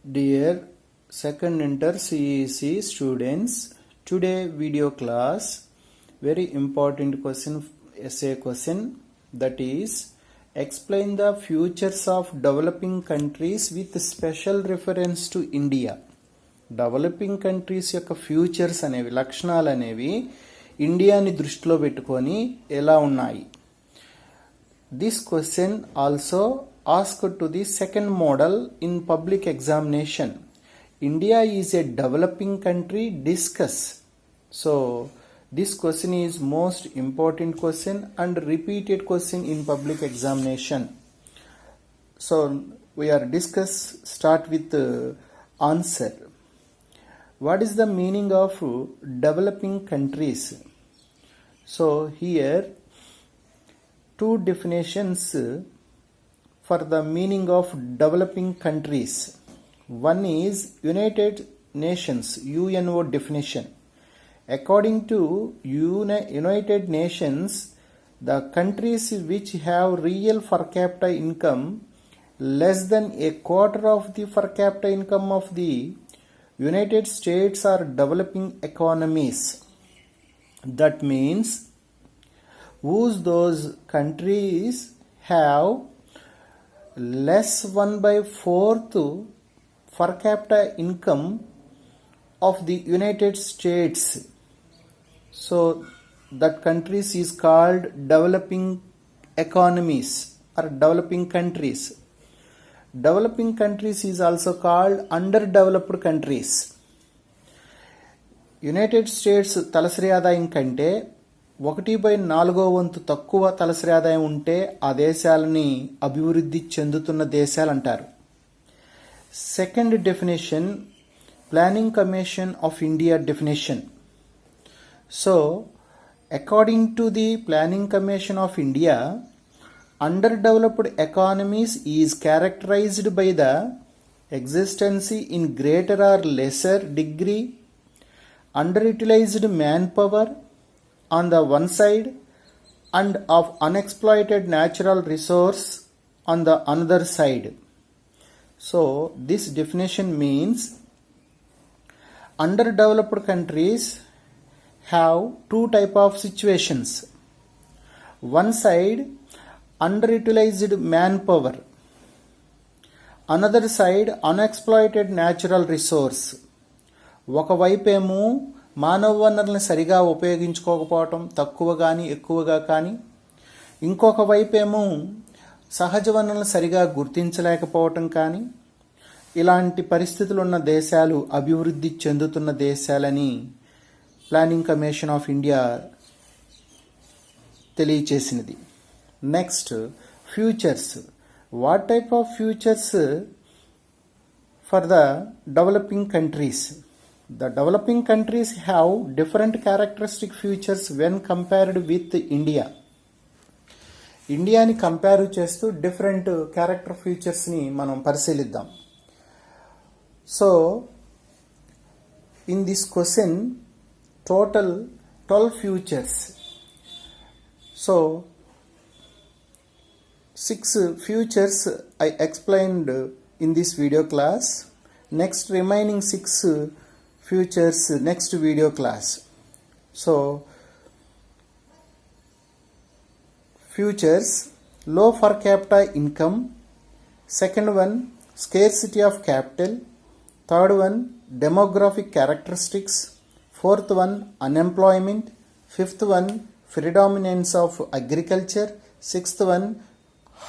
Dear second inter CEC students, today video class very important question, essay question, that is explain the futures of developing countries with special reference to India. Developing countries యొక్క futures అనేవి లక్షణాలు అనేవి ఇండియాని దృష్టిలో పెట్టుకొని ఎలా ఉన్నాయి. This question also asked to the second model in public examination. India is a developing country, discuss. So this question is most important question and repeated question in public examination. So we are start with answer. What is the meaning of developing countries? So here two definitions for the meaning of developing countries. One is United Nations, UNO definition. According to United Nations, the countries which have real per capita income less than a quarter of the per capita income of the United States are developing economies. That means those countries have less 1/4 per capita income of the United States. So that countries is called developing economies or developing countries. Developing countries is also called underdeveloped countries. United states తలసరి ఆదాయం కంటే 1/4 తక్కువ తలసరి ఆదాయం ఉంటే ఆ దేశాలని అభివృద్ధి చెందుతున్న దేశాలు అంటారు. Second definition planning commission of India definition. So according to the planning commission of India, underdeveloped economies is characterized by the existence in greater or lesser degree underutilized manpower on the one side and of unexploited natural resource on the another side. So this definition means underdeveloped countries have two type of situations. One side underutilized manpower, another side unexploited natural resource. ఒకవైపేమో మానవ వనరులను సరిగా ఉపయోగించుకోకపోవటం, తక్కువ కానీ ఎక్కువగా కానీ, ఇంకొక వైపేమో సహజ వనరులను సరిగా గుర్తించలేకపోవటం కానీ, ఇలాంటి పరిస్థితులు ఉన్న దేశాలు అభివృద్ధి చెందుతున్న దేశాలని ప్లానింగ్ కమిషన్ ఆఫ్ ఇండియా తెలియచేసినది. Next futures. What type of futures for the developing countries? The developing countries have different characteristic features when compared with India. ఇండియాని కంపేర్ చేస్తూ డిఫరెంట్ క్యారెక్టర్ ఫీచర్స్ని మనం పరిశీలిద్దాం. So in this question total 12 features. So 6 features I explained in this video class. Next remaining 6 features next video class. So features: low per capita income, second one scarcity of capital, third one demographic characteristics, fourth one unemployment, fifth one predominance of agriculture, sixth one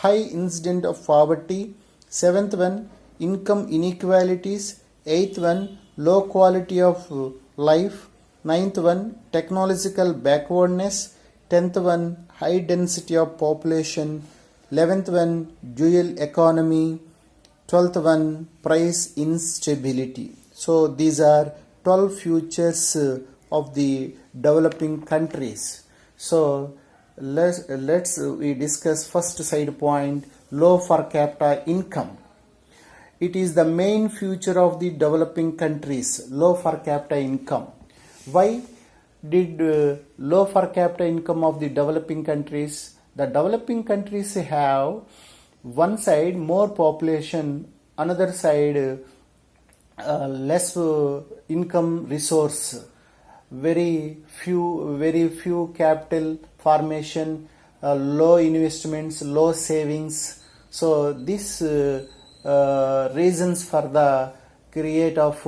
high incidence of poverty, seventh one income inequalities, eighth one low quality of life, ninth one technological backwardness, 10th one high density of population, 11th one dual economy, 12th one price instability. So these are 12 features of the developing countries. So let's we discuss first side point, low per capita income. It is the main feature of the developing countries, low per capita income. Why did low per capita income of the developing countries? The developing countries have one side more population, another side less income resource, very few capital formation, low investments, low savings. So this reasons for the create of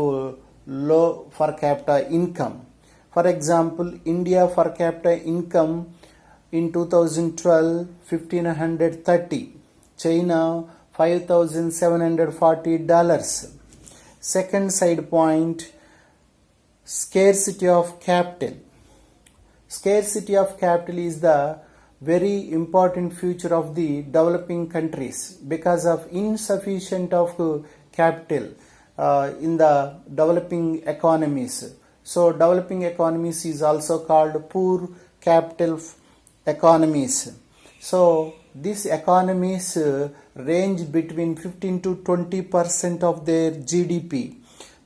low per capita income. For example, India per capita income in 2012 1530, China $5,740. Second side point, scarcity of capital. Scarcity of capital is the very important feature of the developing countries because of insufficient of capital in the developing economies. So developing economies is also called poor capital economies. So these economies range between 15 to 20% of their GDP.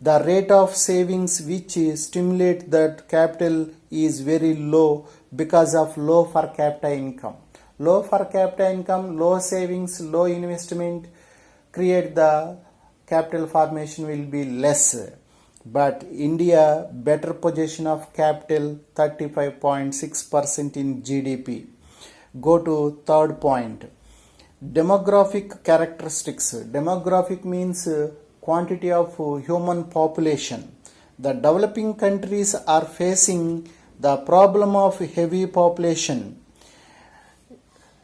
The rate of savings which stimulate that capital is very low because of low per capita income. Low per capita income, low savings, low investment create the capital formation will be less. But India better position of capital 35.6% in GDP. Go to third point. Demographic characteristics. Demographic means quantity of human population. The developing countries are facing the problem of heavy population.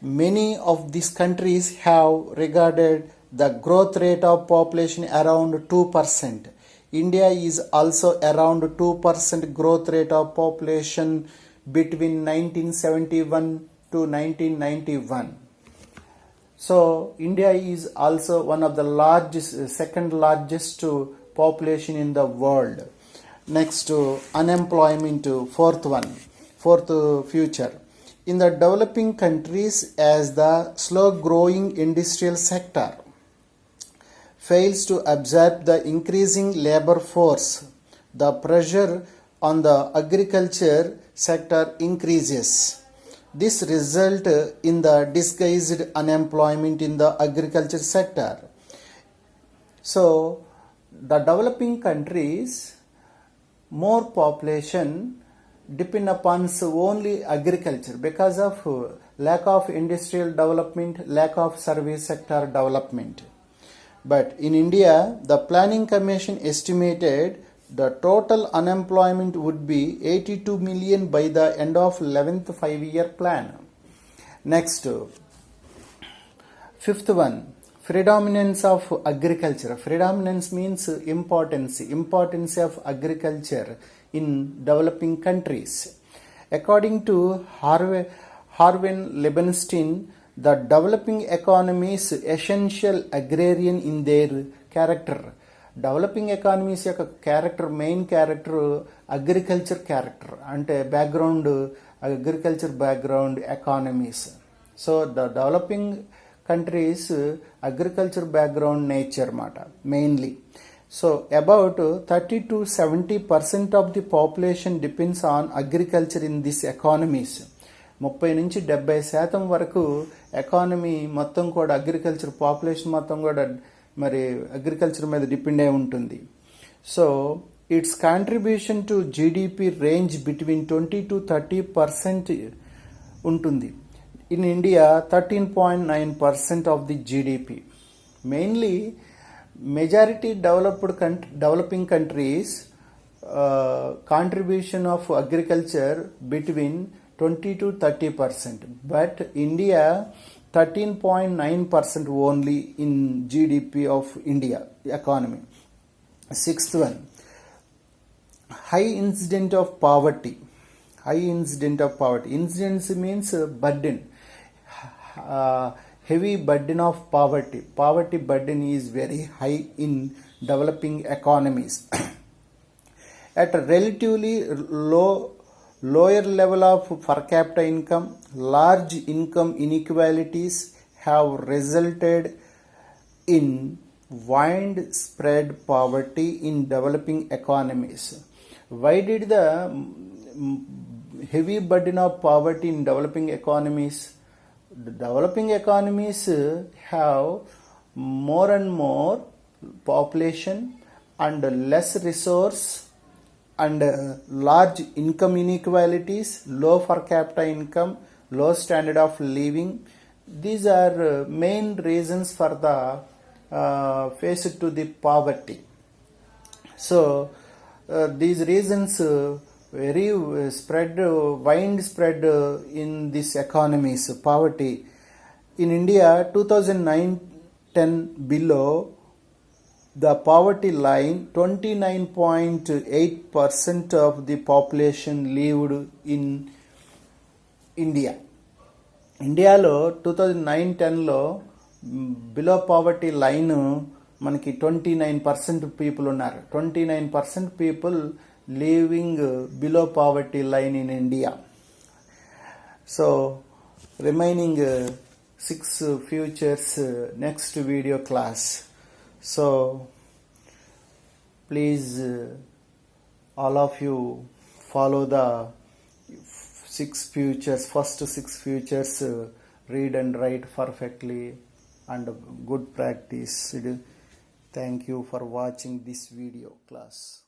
Many of these countries have regarded the growth rate of population around 2%. India is also around 2% growth rate of population between 1971 to 1991. So India is also one of the largest, second largest population in the world. Next, unemployment, fourth future. In the developing countries, as the slow growing industrial sector fails to absorb the increasing labor force, the pressure on the agriculture sector increases. This results in the disguised unemployment in the agriculture sector. So, the developing countries, more population depend upon only agriculture because of lack of industrial development, lack of service sector development. But in India, the Planning Commission estimated the total unemployment would be 82 million by the end of 11th 5-year plan. Next, fifth one, predominance of agriculture. Predominance means importance of agriculture in developing countries. According to Harvey Liebenstein, the developing economies essential agrarian in their character. Developing economies యొక్క character, main character agriculture character, అంటే background agriculture background economies. So the developing countries agriculture background nature అన్నమాట mainly. So about 30 to 70% of the population depends on agriculture in this economies. 30 నుంచి 70% వరకు economy మొత్తం కూడా agriculture population మొత్తం కూడా మరి agriculture మీద డిపెండ్ అయి ఉంటుంది. So it's contribution to GDP range between 20 to 30% ఉంటుంది. In India 13.9% of the GDP. Mainly majority developing countries contribution of agriculture between 20 to 30%, but India 13.9% only in GDP of India economy. Sixth one, high incidence of poverty. Incidence means burden, heavy burden of poverty. Poverty burden is very high in developing economies. At a relatively lower level of per capita income, large income inequalities have resulted in widespread poverty in developing economies. Why did the heavy burden of poverty in developing economies? The developing economies have more and more population and less resource and large income inequalities, low per capita income, low standard of living. These are main reasons for the faced to the poverty. So these reasons very spread widespread in these economies. Poverty in India 2009-10 below the poverty line, 29.8% of the population lived in India. ఇండియాలో 2009-10లో below poverty line మనకి 29% people ఉన్నారు. 29% people living below poverty line in India. So remaining 6 futures next video class. So please all of you follow the first six futures, read and write perfectly and good practice. Thank you for watching this video class.